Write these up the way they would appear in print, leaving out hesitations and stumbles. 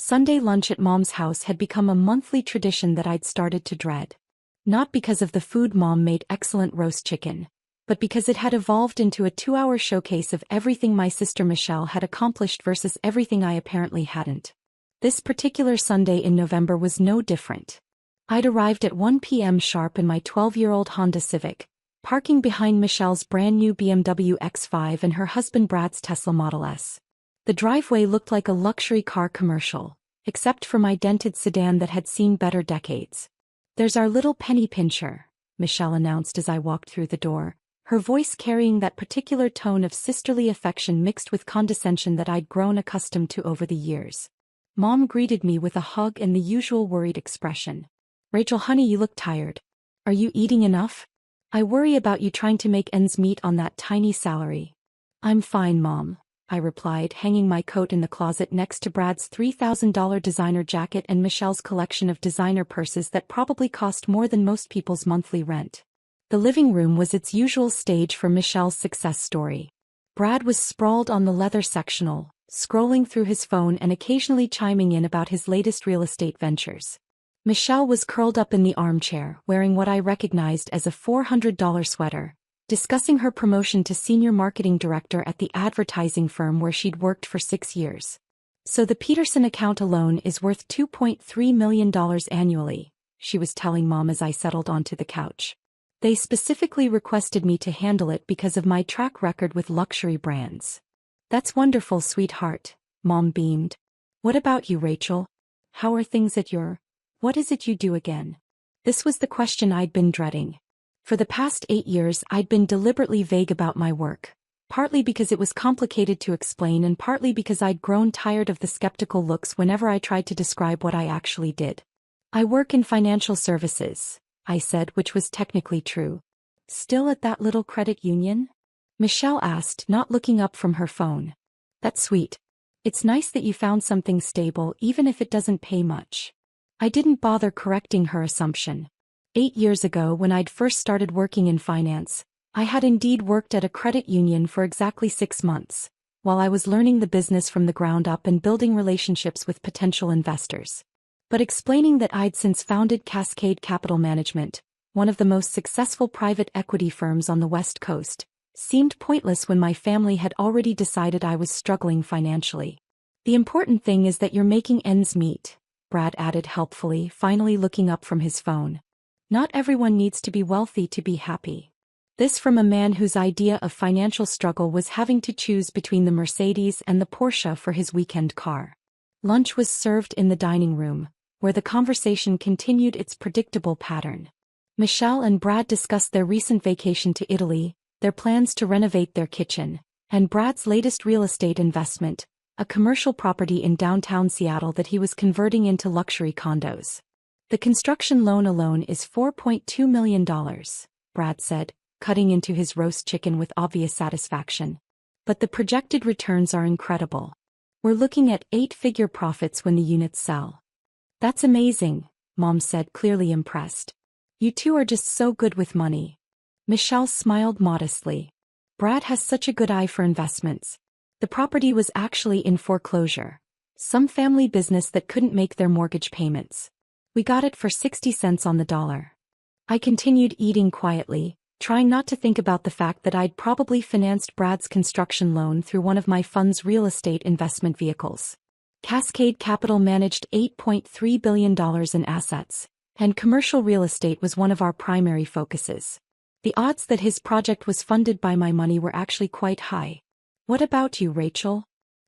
Sunday lunch at Mom's house had become a monthly tradition that I'd started to dread. Not because of the food. Mom made excellent roast chicken, but because it had evolved into a 2-hour showcase of everything my sister Michelle had accomplished versus everything I apparently hadn't. This particular Sunday in November was no different. I'd arrived at 1 p.m. sharp in my 12-year-old Honda Civic, parking behind Michelle's brand new BMW X5 and her husband Brad's Tesla Model S. The driveway looked like a luxury car commercial, except for my dented sedan that had seen better decades. "There's our little penny pincher," Michelle announced as I walked through the door, her voice carrying that particular tone of sisterly affection mixed with condescension that I'd grown accustomed to over the years. Mom greeted me with a hug and the usual worried expression. "Rachel, honey, you look tired. Are you eating enough? I worry about you trying to make ends meet on that tiny salary." "I'm fine, Mom," I replied, hanging my coat in the closet next to Brad's $3,000 designer jacket and Michelle's collection of designer purses that probably cost more than most people's monthly rent. The living room was its usual stage for Michelle's success story. Brad was sprawled on the leather sectional, scrolling through his phone and occasionally chiming in about his latest real estate ventures. Michelle was curled up in the armchair, wearing what I recognized as a $400 sweater, discussing her promotion to senior marketing director at the advertising firm where she'd worked for 6 years. "So the Peterson account alone is worth $2.3 million annually," she was telling Mom as I settled onto the couch. "They specifically requested me to handle it because of my track record with luxury brands." "That's wonderful, sweetheart," Mom beamed. "What about you, Rachel? How are things at your... What is it you do again?" This was the question I'd been dreading. For the past 8 years I'd been deliberately vague about my work, partly because it was complicated to explain and partly because I'd grown tired of the skeptical looks whenever I tried to describe what I actually did. "I work in financial services," I said, which was technically true. "Still at that little credit union?" Michelle asked, not looking up from her phone. "That's sweet. It's nice that you found something stable even if it doesn't pay much." I didn't bother correcting her assumption. 8 years ago, when I'd first started working in finance, I had indeed worked at a credit union for exactly 6 months, while I was learning the business from the ground up and building relationships with potential investors. But explaining that I'd since founded Cascade Capital Management, one of the most successful private equity firms on the West Coast, seemed pointless when my family had already decided I was struggling financially. "The important thing is that you're making ends meet," Brad added helpfully, finally looking up from his phone. "Not everyone needs to be wealthy to be happy." This from a man whose idea of financial struggle was having to choose between the Mercedes and the Porsche for his weekend car. Lunch was served in the dining room, where the conversation continued its predictable pattern. Michelle and Brad discussed their recent vacation to Italy, their plans to renovate their kitchen, and Brad's latest real estate investment, a commercial property in downtown Seattle that he was converting into luxury condos. "The construction loan alone is $4.2 million, Brad said, cutting into his roast chicken with obvious satisfaction. "But the projected returns are incredible. We're looking at 8-figure profits when the units sell." "That's amazing," Mom said, clearly impressed. "You two are just so good with money." Michelle smiled modestly. "Brad has such a good eye for investments. The property was actually in foreclosure. Some family business that couldn't make their mortgage payments. We got it for 60 cents on the dollar." I continued eating quietly, trying not to think about the fact that I'd probably financed Brad's construction loan through one of my fund's real estate investment vehicles. Cascade Capital managed $8.3 billion in assets, and commercial real estate was one of our primary focuses. The odds that his project was funded by my money were actually quite high. "What about you, Rachel?"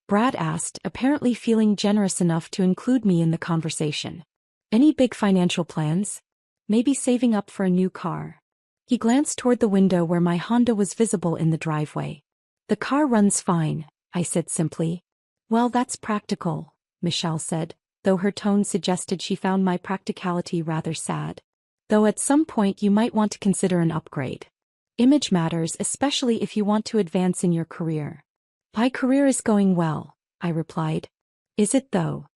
Brad asked, apparently feeling generous enough to include me in the conversation. "Any big financial plans? Maybe saving up for a new car?" He glanced toward the window where my Honda was visible in the driveway. "The car runs fine," I said simply. "Well, that's practical," Michelle said, though her tone suggested she found my practicality rather sad. "Though at some point you might want to consider an upgrade. Image matters, especially if you want to advance in your career." "My career is going well," I replied. "Is it though?"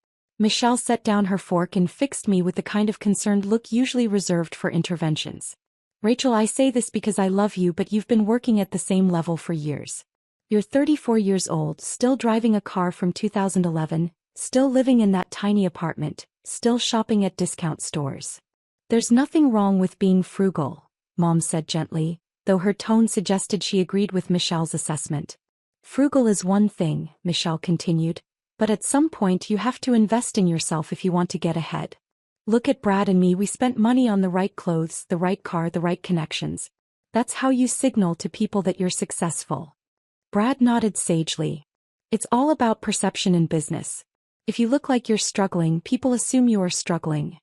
Michelle set down her fork and fixed me with the kind of concerned look usually reserved for interventions. "Rachel, I say this because I love you, but you've been working at the same level for years. You're 34 years old, still driving a car from 2011, Still living in that tiny apartment, still shopping at discount stores. There's nothing wrong with being frugal, Mom said gently, though her tone suggested she agreed with Michelle's assessment. Frugal is one thing, Michelle continued, but at some point you have to invest in yourself if you want to get ahead. Look at Brad and me, we spent money on the right clothes, the right car, the right connections. That's how you signal to people that you're successful. Brad nodded sagely. It's all about perception in business. If you look like you're struggling, people assume you are struggling.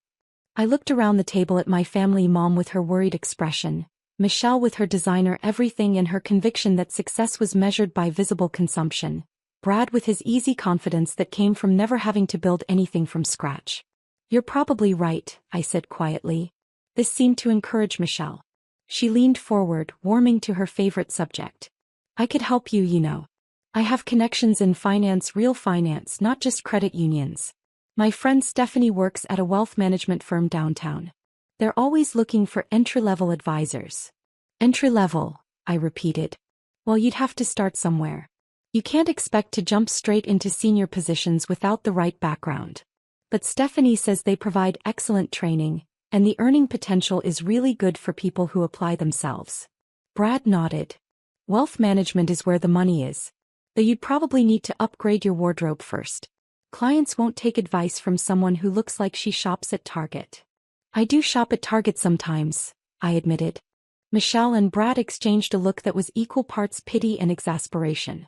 I looked around the table at my family, Mom with her worried expression, Michelle with her designer everything and her conviction that success was measured by visible consumption, Brad with his easy confidence that came from never having to build anything from scratch. You're probably right, I said quietly. This seemed to encourage Michelle. She leaned forward, warming to her favorite subject. I could help you, you know. I have connections in finance, real finance, not just credit unions. My friend Stephanie works at a wealth management firm downtown. They're always looking for entry-level advisors. Entry-level, I repeated. Well, you'd have to start somewhere. You can't expect to jump straight into senior positions without the right background. But Stephanie says they provide excellent training, and the earning potential is really good for people who apply themselves. Brad nodded. Wealth management is where the money is. Though you'd probably need to upgrade your wardrobe first. Clients won't take advice from someone who looks like she shops at Target. I do shop at Target sometimes, I admitted. Michelle and Brad exchanged a look that was equal parts pity and exasperation.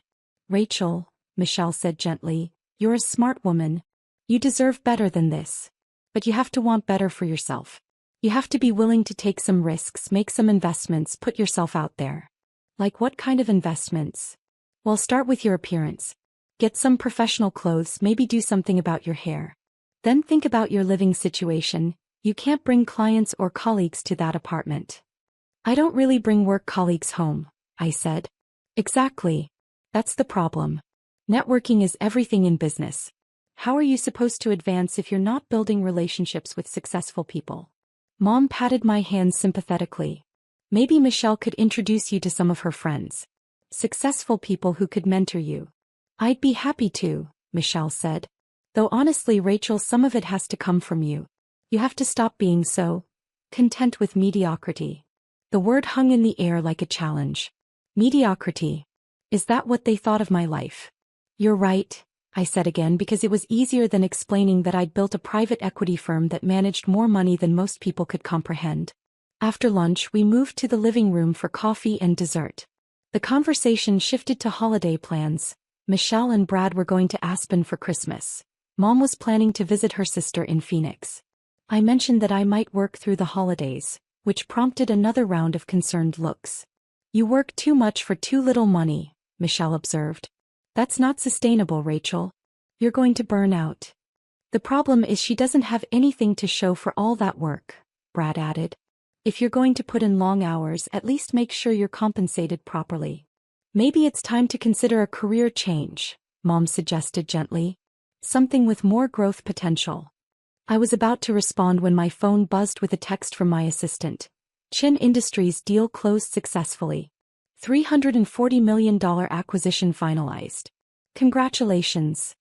Rachel, Michelle said gently, you're a smart woman. You deserve better than this. But you have to want better for yourself. You have to be willing to take some risks, make some investments, put yourself out there. Like what kind of investments? Well, start with your appearance. Get some professional clothes, maybe do something about your hair. Then think about your living situation. You can't bring clients or colleagues to that apartment. I don't really bring work colleagues home, I said. Exactly. That's the problem. Networking is everything in business. How are you supposed to advance if you're not building relationships with successful people? Mom patted my hand sympathetically. Maybe Michelle could introduce you to some of her friends. Successful people who could mentor you. I'd be happy to, Michelle said. Though honestly, Rachel, some of it has to come from you. You have to stop being so content with mediocrity. The word hung in the air like a challenge. Mediocrity. Is that what they thought of my life? You're right, I said again because it was easier than explaining that I'd built a private equity firm that managed more money than most people could comprehend. After lunch, we moved to the living room for coffee and dessert. The conversation shifted to holiday plans. Michelle and Brad were going to Aspen for Christmas. Mom was planning to visit her sister in Phoenix. I mentioned that I might work through the holidays, which prompted another round of concerned looks. You work too much for too little money, Michelle observed. That's not sustainable, Rachel. You're going to burn out. The problem is she doesn't have anything to show for all that work, Brad added. If you're going to put in long hours, at least make sure you're compensated properly. Maybe it's time to consider a career change, Mom suggested gently. Something with more growth potential. I was about to respond when my phone buzzed with a text from my assistant. Chin Industries deal closed successfully. $340 million acquisition finalized. Congratulations.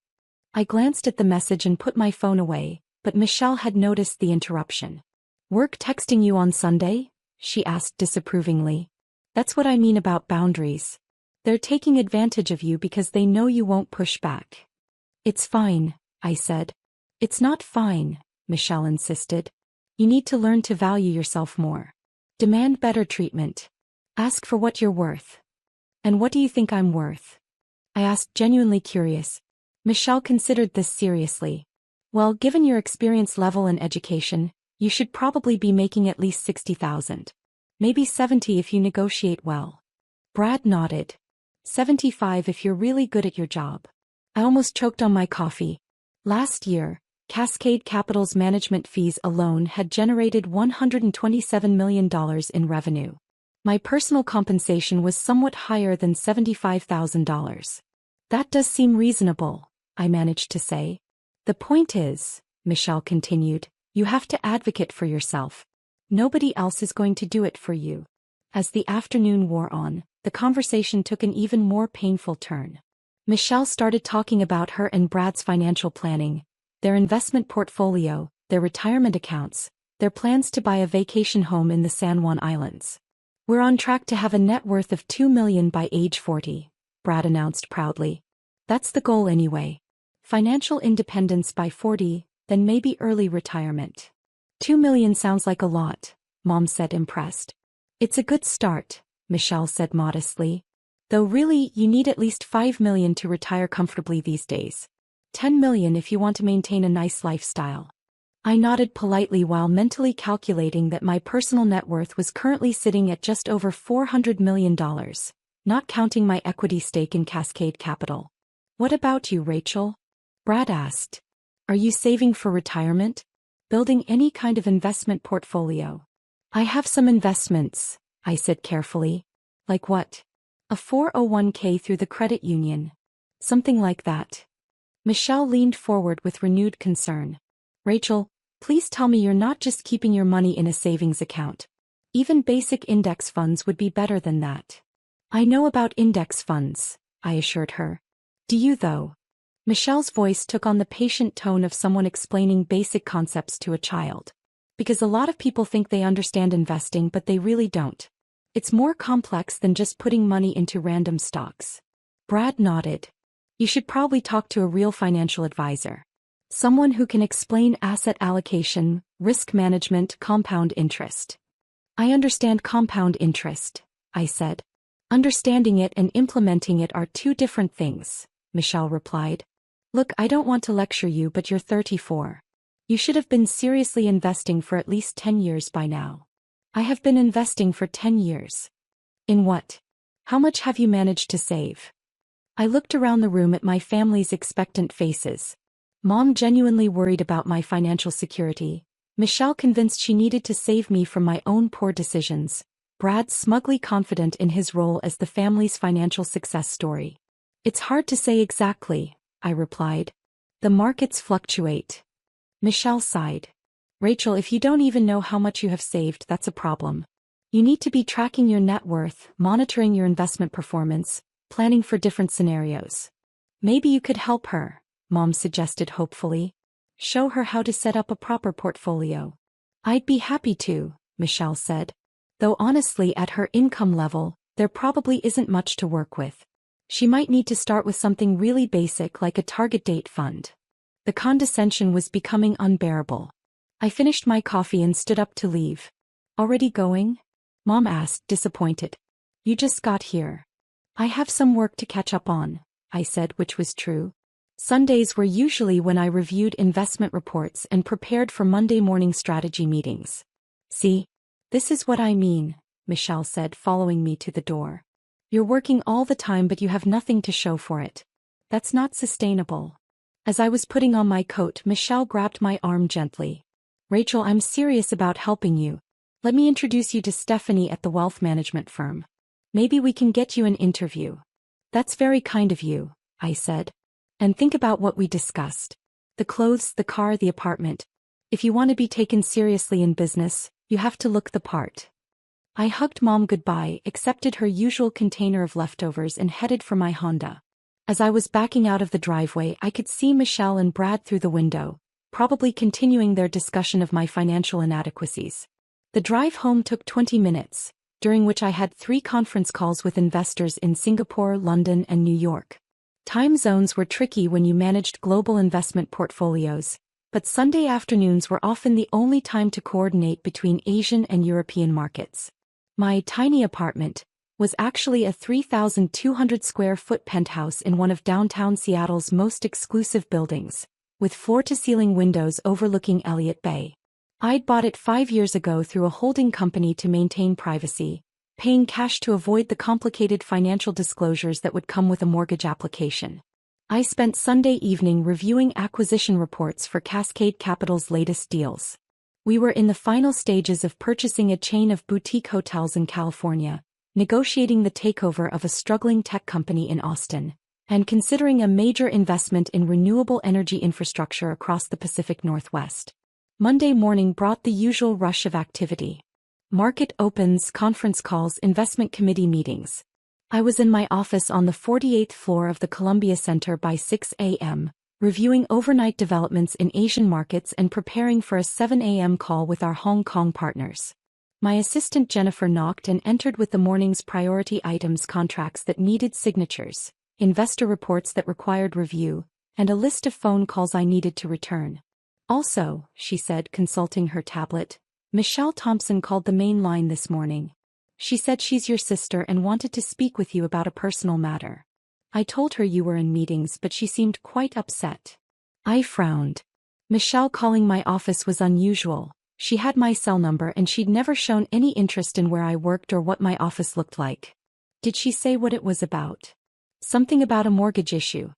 I glanced at the message and put my phone away, but Michelle had noticed the interruption. Work texting you on Sunday? She asked disapprovingly. That's what I mean about boundaries. They're taking advantage of you because they know you won't push back. It's fine, I said. It's not fine, Michelle insisted. You need to learn to value yourself more. Demand better treatment. Ask for what you're worth. And what do you think I'm worth? I asked, genuinely curious. Michelle considered this seriously. Well, given your experience level and education, you should probably be making at least $60,000. Maybe $70 if you negotiate well. Brad nodded. $75 if you're really good at your job. I almost choked on my coffee. Last year, Cascade Capital's management fees alone had generated $127 million in revenue. My personal compensation was somewhat higher than $75,000. That does seem reasonable, I managed to say. The point is, Michelle continued, you have to advocate for yourself. Nobody else is going to do it for you. As the afternoon wore on, the conversation took an even more painful turn. Michelle started talking about her and Brad's financial planning, their investment portfolio, their retirement accounts, their plans to buy a vacation home in the San Juan Islands. "We're on track to have a net worth of $2 million by age 40, Brad announced proudly. "That's the goal anyway. Financial independence by 40, then maybe early retirement." $2 million sounds like a lot, Mom said impressed. "It's a good start," Michelle said modestly. "Though really, you need at least $5 million to retire comfortably these days. $10 million if you want to maintain a nice lifestyle." I nodded politely while mentally calculating that my personal net worth was currently sitting at just over $400 million, not counting my equity stake in Cascade Capital. "What about you, Rachel?" Brad asked. "Are you saving for retirement? Building any kind of investment portfolio?" "I have some investments," I said carefully. "Like what?" "A 401k through the credit union. Something like that." Michelle leaned forward with renewed concern. "Rachel, please tell me you're not just keeping your money in a savings account. Even basic index funds would be better than that." "I know about index funds," I assured her. "Do you though?" Michelle's voice took on the patient tone of someone explaining basic concepts to a child. "Because a lot of people think they understand investing but they really don't. It's more complex than just putting money into random stocks." Brad nodded. "You should probably talk to a real financial advisor. Someone who can explain asset allocation, risk management, compound interest." "I understand compound interest," I said. "Understanding it and implementing it are two different things," Michelle replied. "Look, I don't want to lecture you, but you're 34. You should have been seriously investing for at least 10 years by now." "I have been investing for 10 years. "In what? How much have you managed to save?" I looked around the room at my family's expectant faces. Mom genuinely worried about my financial security, Michelle convinced she needed to save me from my own poor decisions, Brad smugly confident in his role as the family's financial success story. "It's hard to say exactly," I replied. "The markets fluctuate." Michelle sighed. "Rachel, if you don't even know how much you have saved, that's a problem. You need to be tracking your net worth, monitoring your investment performance, planning for different scenarios." "Maybe you could help her," Mom suggested hopefully. "Show her how to set up a proper portfolio." "I'd be happy to," Michelle said. "Though honestly, at her income level, there probably isn't much to work with. She might need to start with something really basic like a target date fund." The condescension was becoming unbearable. I finished my coffee and stood up to leave. "Already going?" Mom asked, disappointed. "You just got here." "I have some work to catch up on," I said, which was true. Sundays were usually when I reviewed investment reports and prepared for Monday morning strategy meetings. "See? This is what I mean," Michelle said, following me to the door. "You're working all the time but you have nothing to show for it. That's not sustainable." As I was putting on my coat, Michelle grabbed my arm gently. "Rachel, I'm serious about helping you. Let me introduce you to Stephanie at the wealth management firm. Maybe we can get you an interview." "That's very kind of you," I said. "And think about what we discussed. The clothes, the car, the apartment. If you want to be taken seriously in business, you have to look the part." I hugged Mom goodbye, accepted her usual container of leftovers and headed for my Honda. As I was backing out of the driveway, I could see Michelle and Brad through the window, probably continuing their discussion of my financial inadequacies. The drive home took 20 minutes, during which I had 3 conference calls with investors in Singapore, London, and New York. Time zones were tricky when you managed global investment portfolios, but Sunday afternoons were often the only time to coordinate between Asian and European markets. My tiny apartment was actually a 3,200 square foot penthouse in one of downtown Seattle's most exclusive buildings, with floor-to-ceiling windows overlooking Elliott Bay. I'd bought it 5 years ago through a holding company to maintain privacy, paying cash to avoid the complicated financial disclosures that would come with a mortgage application. I spent Sunday evening reviewing acquisition reports for Cascade Capital's latest deals. We were in the final stages of purchasing a chain of boutique hotels in California, negotiating the takeover of a struggling tech company in Austin, and considering a major investment in renewable energy infrastructure across the Pacific Northwest. Monday morning brought the usual rush of activity. Market opens, conference calls, investment committee meetings. I was in my office on the 48th floor of the Columbia Center by 6 a.m., reviewing overnight developments in Asian markets and preparing for a 7 a.m. call with our Hong Kong partners. My assistant Jennifer knocked and entered with the morning's priority items, contracts that needed signatures, investor reports that required review, and a list of phone calls I needed to return. Also, she said, consulting her tablet, Michelle Thompson called the main line this morning. She said she's your sister and wanted to speak with you about a personal matter. I told her you were in meetings, but she seemed quite upset. I frowned. Michelle calling my office was unusual. She had my cell number and she'd never shown any interest in where I worked or what my office looked like. Did she say what it was about? Something about a mortgage issue.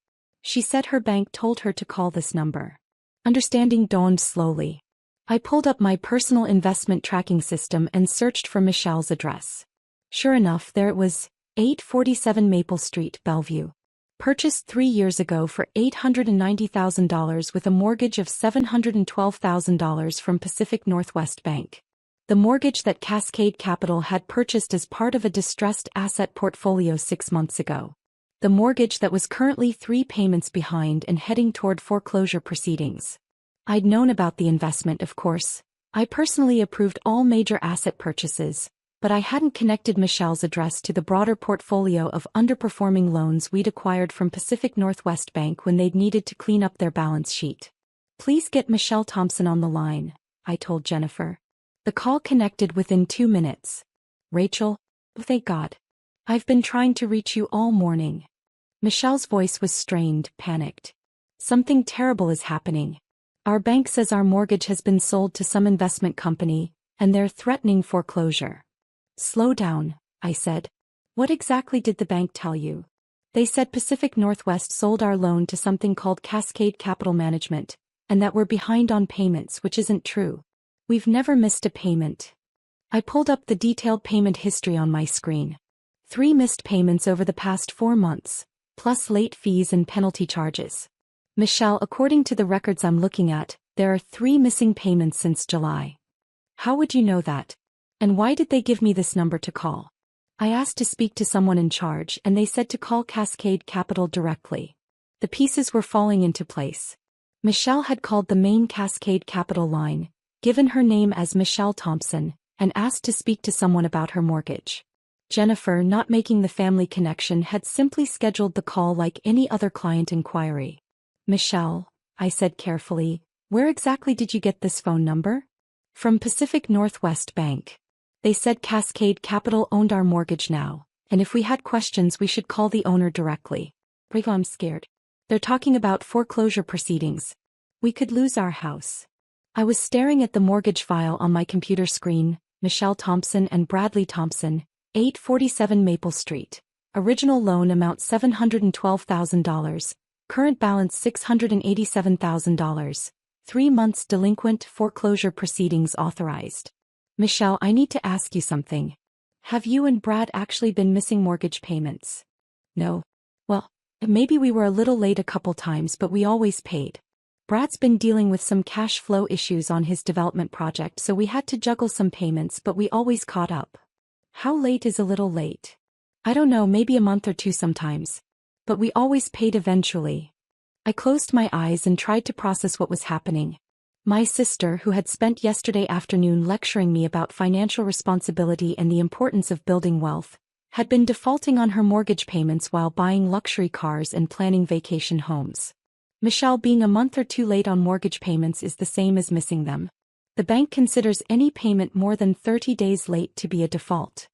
She said her bank told her to call this number. Understanding dawned slowly. I pulled up my personal investment tracking system and searched for Michelle's address. Sure enough, there it was, 847 Maple Street, Bellevue. Purchased 3 years ago for $890,000 with a mortgage of $712,000 from Pacific Northwest Bank. The mortgage that Cascade Capital had purchased as part of a distressed asset portfolio 6 months ago. The mortgage that was currently 3 payments behind and heading toward foreclosure proceedings. I'd known about the investment, of course. I personally approved all major asset purchases, but I hadn't connected Michelle's address to the broader portfolio of underperforming loans we'd acquired from Pacific Northwest Bank when they'd needed to clean up their balance sheet. Please get Michelle Thompson on the line, I told Jennifer. The call connected within 2 minutes. Rachel? Oh, thank God. I've been trying to reach you all morning. Michelle's voice was strained, panicked. Something terrible is happening. Our bank says our mortgage has been sold to some investment company, and they're threatening foreclosure. Slow down, I said. What exactly did the bank tell you? They said Pacific Northwest sold our loan to something called Cascade Capital Management, and that we're behind on payments, which isn't true. We've never missed a payment. I pulled up the detailed payment history on my screen. 3 missed payments over the past 4 months, plus late fees and penalty charges. Michelle, according to the records I'm looking at, there are 3 missing payments since July. How would you know that? And why did they give me this number to call? I asked to speak to someone in charge and they said to call Cascade Capital directly. The pieces were falling into place. Michelle had called the main Cascade Capital line, given her name as Michelle Thompson, and asked to speak to someone about her mortgage. Jennifer, not making the family connection, had simply scheduled the call like any other client inquiry. Michelle, I said carefully, where exactly did you get this phone number? From Pacific Northwest Bank. They said Cascade Capital owned our mortgage now, and if we had questions we should call the owner directly. Rico, I'm scared. They're talking about foreclosure proceedings. We could lose our house. I was staring at the mortgage file on my computer screen. Michelle Thompson and Bradley Thompson, 847 Maple Street. Original loan amount $712,000. Current balance $687,000. 3 months delinquent, foreclosure proceedings authorized. Michelle, I need to ask you something. Have you and Brad actually been missing mortgage payments? No. Well, maybe we were a little late a couple times, but we always paid. Brad's been dealing with some cash flow issues on his development project, so we had to juggle some payments, but we always caught up. How late is a little late? I don't know, maybe a month or 2 sometimes. But we always paid eventually. I closed my eyes and tried to process what was happening. My sister, who had spent yesterday afternoon lecturing me about financial responsibility and the importance of building wealth, had been defaulting on her mortgage payments while buying luxury cars and planning vacation homes. Michelle, being a month or 2 late on mortgage payments is the same as missing them. The bank considers any payment more than 30 days late to be a default.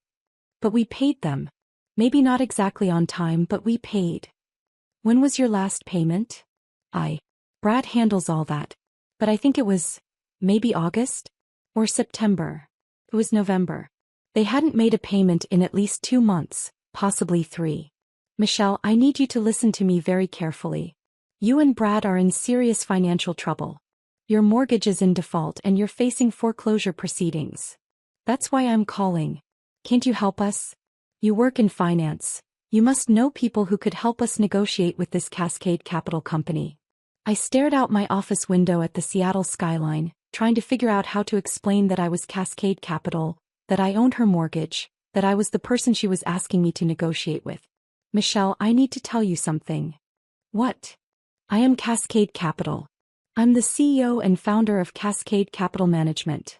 But we paid them. Maybe not exactly on time, but we paid. When was your last payment? Brad handles all that. But I think it was, maybe August? Or September. It was November. They hadn't made a payment in at least 2 months, possibly 3. Michelle, I need you to listen to me very carefully. You and Brad are in serious financial trouble. Your mortgage is in default and you're facing foreclosure proceedings. That's why I'm calling. Can't you help us? You work in finance. You must know people who could help us negotiate with this Cascade Capital company. I stared out my office window at the Seattle skyline, trying to figure out how to explain that I was Cascade Capital, that I owned her mortgage, that I was the person she was asking me to negotiate with. Michelle, I need to tell you something. What? I am Cascade Capital. I'm the CEO and founder of Cascade Capital Management.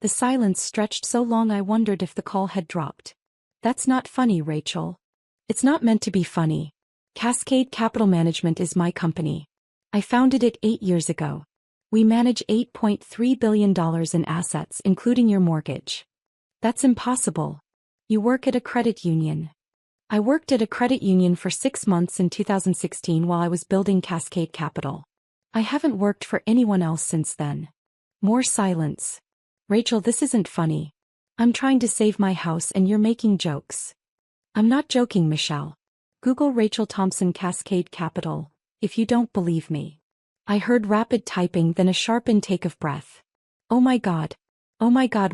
The silence stretched so long I wondered if the call had dropped. That's not funny, Rachel. It's not meant to be funny. Cascade Capital Management is my company. I founded it 8 years ago. We manage $8.3 billion in assets, including your mortgage. That's impossible. You work at a credit union. I worked at a credit union for 6 months in 2016 while I was building Cascade Capital. I haven't worked for anyone else since then. More silence. Rachel, this isn't funny. I'm trying to save my house and you're making jokes. I'm not joking, Michelle. Google Rachel Thompson Cascade Capital, if you don't believe me. I heard rapid typing, then a sharp intake of breath. Oh my God,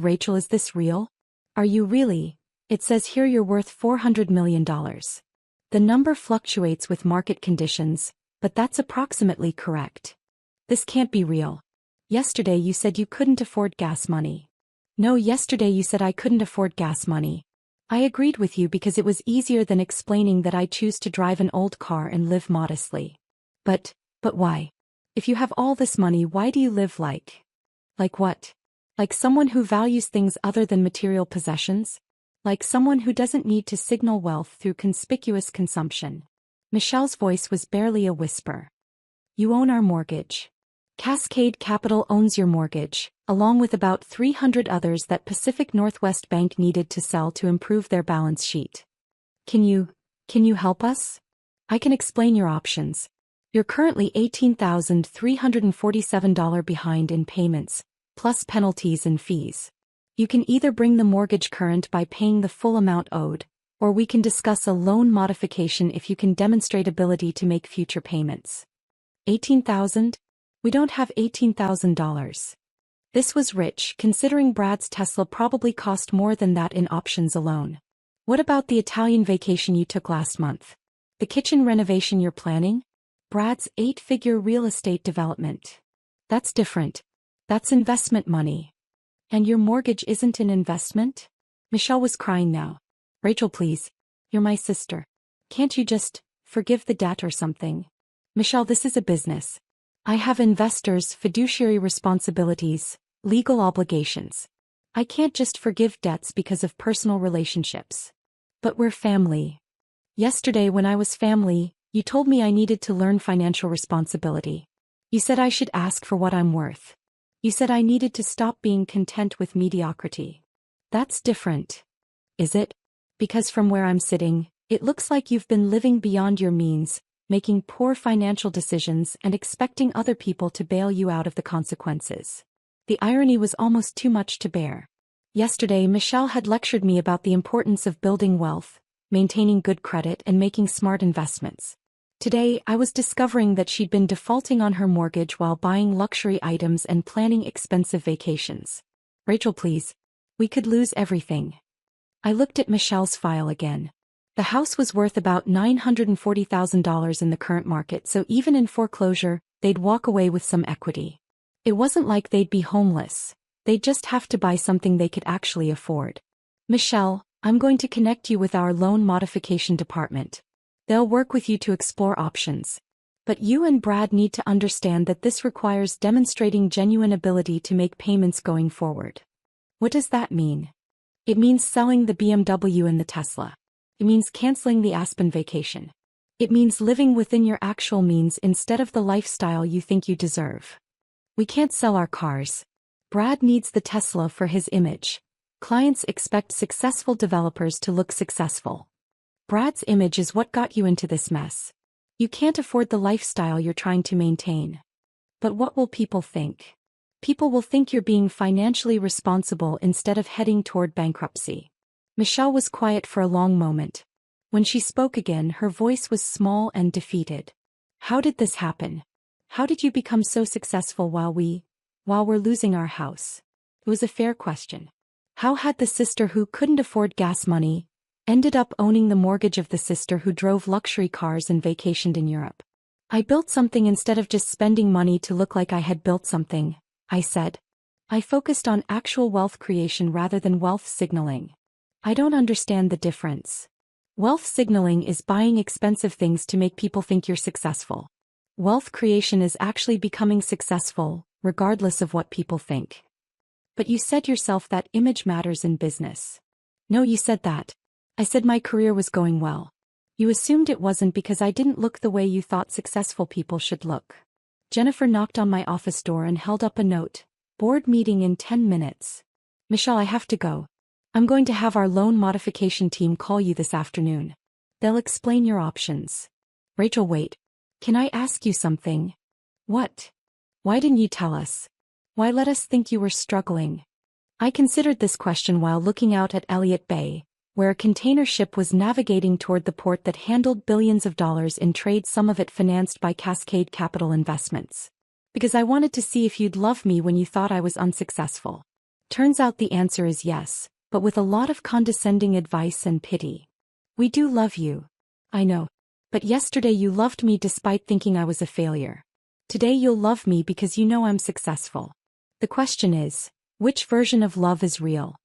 Rachel, is this real? Are you really? It says here you're worth $400 million. The number fluctuates with market conditions, but that's approximately correct. This can't be real. Yesterday you said you couldn't afford gas money. No, yesterday you said I couldn't afford gas money. I agreed with you because it was easier than explaining that I choose to drive an old car and live modestly. But why? If you have all this money, why do you live like what? Like someone who values things other than material possessions? Like someone who doesn't need to signal wealth through conspicuous consumption. Michelle's voice was barely a whisper. You own our mortgage. Cascade Capital owns your mortgage, along with about 300 others that Pacific Northwest Bank needed to sell to improve their balance sheet. Can you help us? I can explain your options. You're currently $18,347 behind in payments, plus penalties and fees. You can either bring the mortgage current by paying the full amount owed, or we can discuss a loan modification if you can demonstrate ability to make future payments. $18,000? We don't have $18,000. This was rich, considering Brad's Tesla probably cost more than that in options alone. What about the Italian vacation you took last month? The kitchen renovation you're planning? Brad's 8-figure real estate development. That's different. That's investment money. And your mortgage isn't an investment? Michelle was crying now. Rachel, please. You're my sister. Can't you just forgive the debt or something? Michelle, this is a business. I have investors, fiduciary responsibilities, legal obligations. I can't just forgive debts because of personal relationships. But we're family. Yesterday when I was family, you told me I needed to learn financial responsibility. You said I should ask for what I'm worth. You said I needed to stop being content with mediocrity. That's different. Is it? Because from where I'm sitting, it looks like you've been living beyond your means, making poor financial decisions and expecting other people to bail you out of the consequences. The irony was almost too much to bear. Yesterday, Michelle had lectured me about the importance of building wealth, maintaining good credit, and making smart investments. Today, I was discovering that she'd been defaulting on her mortgage while buying luxury items and planning expensive vacations. Rachel, please. We could lose everything. I looked at Michelle's file again. The house was worth about $940,000 in the current market, so even in foreclosure, they'd walk away with some equity. It wasn't like they'd be homeless. They'd just have to buy something they could actually afford. Michelle, I'm going to connect you with our loan modification department. They'll work with you to explore options. But you and Brad need to understand that this requires demonstrating genuine ability to make payments going forward. What does that mean? It means selling the BMW and the Tesla. It means canceling the Aspen vacation. It means living within your actual means instead of the lifestyle you think you deserve. We can't sell our cars. Brad needs the Tesla for his image. Clients expect successful developers to look successful. Brad's image is what got you into this mess. You can't afford the lifestyle you're trying to maintain. But what will people think? People will think you're being financially responsible instead of heading toward bankruptcy. Michelle was quiet for a long moment. When she spoke again, her voice was small and defeated. How did this happen? How did you become so successful while we're losing our house? It was a fair question. How had the sister who couldn't afford gas money ended up owning the mortgage of the sister who drove luxury cars and vacationed in Europe? I built something instead of just spending money to look like I had built something, I said. I focused on actual wealth creation rather than wealth signaling. I don't understand the difference. Wealth signaling is buying expensive things to make people think you're successful. Wealth creation is actually becoming successful, regardless of what people think. But you said yourself that image matters in business. No, you said that. I said my career was going well. You assumed it wasn't because I didn't look the way you thought successful people should look. Jennifer knocked on my office door and held up a note. Board meeting in 10 minutes. Michelle, I have to go. I'm going to have our loan modification team call you this afternoon. They'll explain your options. Rachel, wait. Can I ask you something? What? Why didn't you tell us? Why let us think you were struggling? I considered this question while looking out at Elliott Bay, where a container ship was navigating toward the port that handled billions of dollars in trade, some of it financed by Cascade Capital Investments. Because I wanted to see if you'd love me when you thought I was unsuccessful. Turns out the answer is yes, but with a lot of condescending advice and pity. We do love you. I know. But yesterday you loved me despite thinking I was a failure. Today you'll love me because you know I'm successful. The question is, which version of love is real?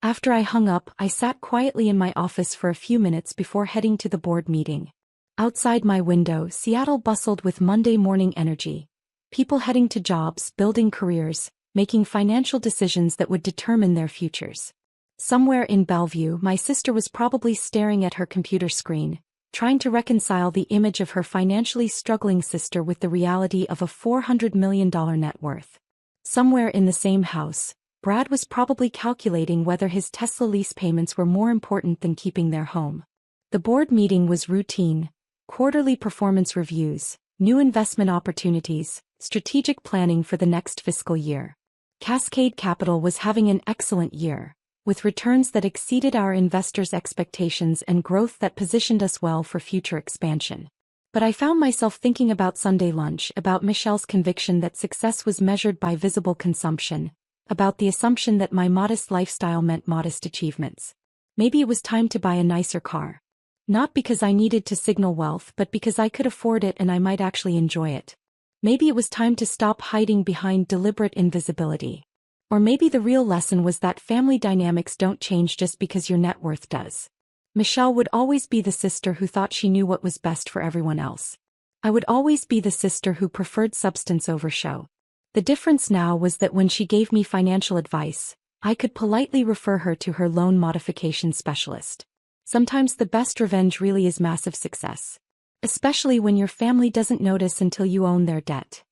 After I hung up, I sat quietly in my office for a few minutes before heading to the board meeting. Outside my window, Seattle bustled with Monday morning energy. People heading to jobs, building careers, making financial decisions that would determine their futures. Somewhere in Bellevue, my sister was probably staring at her computer screen, trying to reconcile the image of her financially struggling sister with the reality of a $400 million net worth. Somewhere in the same house, Brad was probably calculating whether his Tesla lease payments were more important than keeping their home. The board meeting was routine: quarterly performance reviews, new investment opportunities, strategic planning for the next fiscal year. Cascade Capital was having an excellent year, with returns that exceeded our investors' expectations and growth that positioned us well for future expansion. But I found myself thinking about Sunday lunch, about Michelle's conviction that success was measured by visible consumption, about the assumption that my modest lifestyle meant modest achievements. Maybe it was time to buy a nicer car. Not because I needed to signal wealth, but because I could afford it and I might actually enjoy it. Maybe it was time to stop hiding behind deliberate invisibility. Or maybe the real lesson was that family dynamics don't change just because your net worth does. Michelle would always be the sister who thought she knew what was best for everyone else. I would always be the sister who preferred substance over show. The difference now was that when she gave me financial advice, I could politely refer her to her loan modification specialist. Sometimes the best revenge really is massive success. Especially when your family doesn't notice until you own their debt.